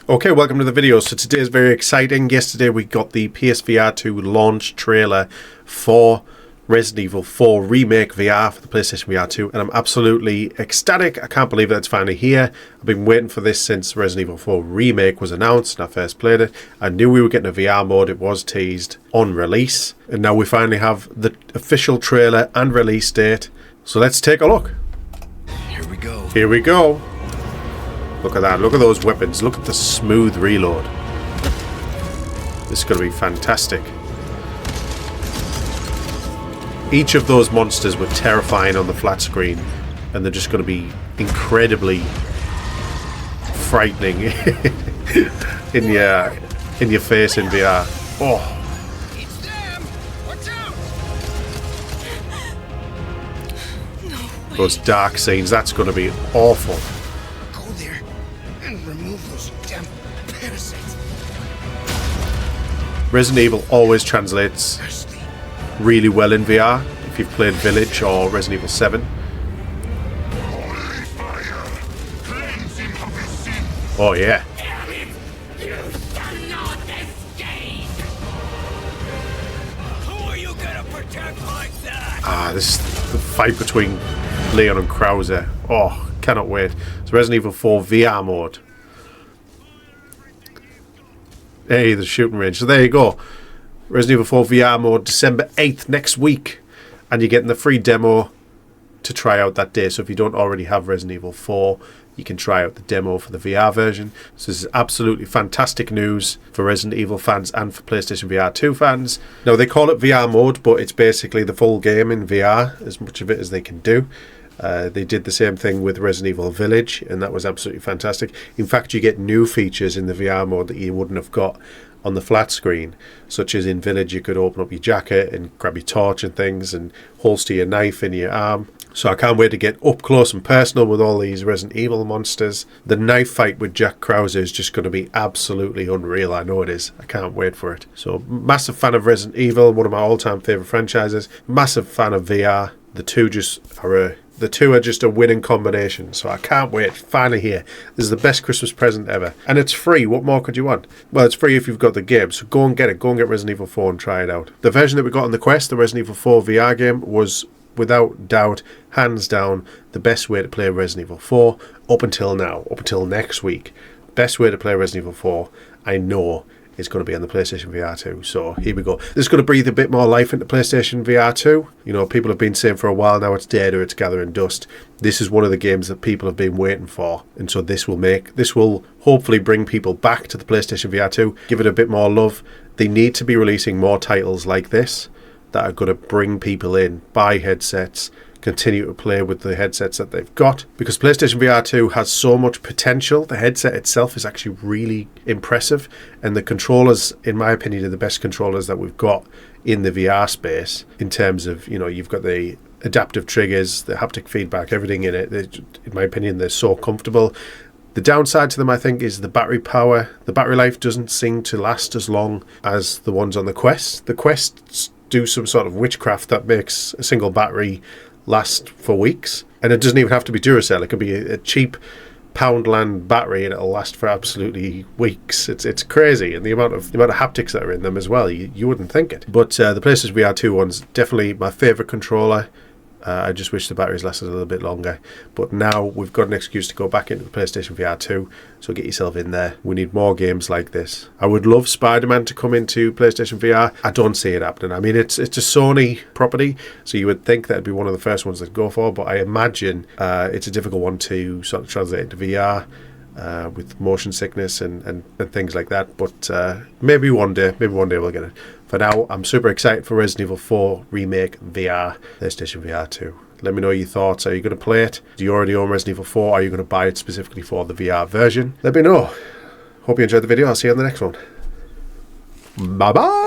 Okay, welcome to the video. So today is very exciting. Yesterday we got the PSVR 2 launch trailer for Resident Evil 4 Remake VR for the PlayStation VR 2, and I'm absolutely ecstatic. I can't believe that it's finally here. I've been waiting for this since Resident Evil 4 Remake was announced and I first played it. I knew we were getting a VR mode. It was teased on release, and now we finally have the official trailer and release date. So let's take a look. Here we go. Here we go. Look at that. Look at those weapons. Look at the smooth reload. This is going to be fantastic. Each of those monsters were terrifying on the flat screen, and they're just going to be incredibly frightening in your face in VR. Oh, It's them! Watch out! No. Those dark scenes. That's going to be awful. Go there and remove those damn parasites. Resident Evil always translates really well in VR if you've played Village or Resident Evil 7. Oh yeah. Who are you gonna protect like that? This is the fight between Leon and Krauser. Oh, cannot wait. It's Resident Evil 4 VR mode. Hey, the shooting range. So there you go. Resident Evil 4 VR mode, December 8th, next week. And you're getting the free demo to try out that day. So if you don't already have Resident Evil 4, you can try out the demo for the VR version. So this is absolutely fantastic news for Resident Evil fans and for PlayStation VR 2 fans. Now, they call it VR mode, but it's basically the full game in VR, as much of it as they can do. They did the same thing with Resident Evil Village, and that was absolutely fantastic. In fact, you get new features in the VR mode that you wouldn't have got on the flat screen, such as in Village you could open up your jacket and grab your torch and things and holster your knife in your arm. So I can't wait to get up close and personal with all these Resident Evil monsters. The knife fight with Jack Krauser is just going to be absolutely unreal. I know it is. I can't wait for it. So massive fan of Resident Evil, one of my all-time favourite franchises. Massive fan of VR. The two are just a winning combination, so I can't wait. Finally here. This is the best Christmas present ever. And it's free. What more could you want? Well, it's free if you've got the game, so go and get it. Go and get Resident Evil 4 and try it out. The version that we got on the Quest, the Resident Evil 4 VR game, was without doubt, hands down, the best way to play Resident Evil 4 up until now, up until next week. Best way to play Resident Evil 4, I know, is going to be on the PlayStation VR 2. So here we go. This is going to breathe a bit more life into PlayStation VR 2. You know, people have been saying for a while now it's dead or it's gathering dust. This is one of the games that people have been waiting for, and so this will hopefully bring people back to the PlayStation VR 2, give it a bit more love. They need to be releasing more titles like this that are going to bring people in, buy headsets, continue to play with the headsets that they've got, because PlayStation VR 2 has so much potential. The headset itself is actually really impressive, and the controllers, in my opinion, are the best controllers that we've got in the VR space in terms of, you know, you've got the adaptive triggers, the haptic feedback, everything in it. In my opinion, they're so comfortable. The downside to them, I think, is the battery power. The battery life doesn't seem to last as long as the ones on the Quest. The Quests do some sort of witchcraft that makes a single battery last for weeks, and it doesn't even have to be Duracell. It could be a cheap Poundland battery and it'll last for absolutely weeks. It's crazy, and the amount of haptics that are in them as well, you wouldn't think it. But the PlayStation VR 2 one's definitely my favourite controller. I just wish the batteries lasted a little bit longer. But now we've got an excuse to go back into the PlayStation VR 2, so get yourself in there. We need more games like this. I would love Spider-Man to come into PlayStation VR. I don't see it happening. I mean, it's a Sony property, so you would think that'd be one of the first ones they'd go for, but I imagine it's a difficult one to sort of translate into VR with motion sickness and things like that. But maybe one day we'll get it. For now, I'm super excited for Resident Evil 4 Remake VR, PlayStation VR 2. Let me know your thoughts. Are you going to play it? Do you already own Resident Evil 4? Are you going to buy it specifically for the VR version? Let me know. Hope you enjoyed the video. I'll see you on the next one. Bye-bye!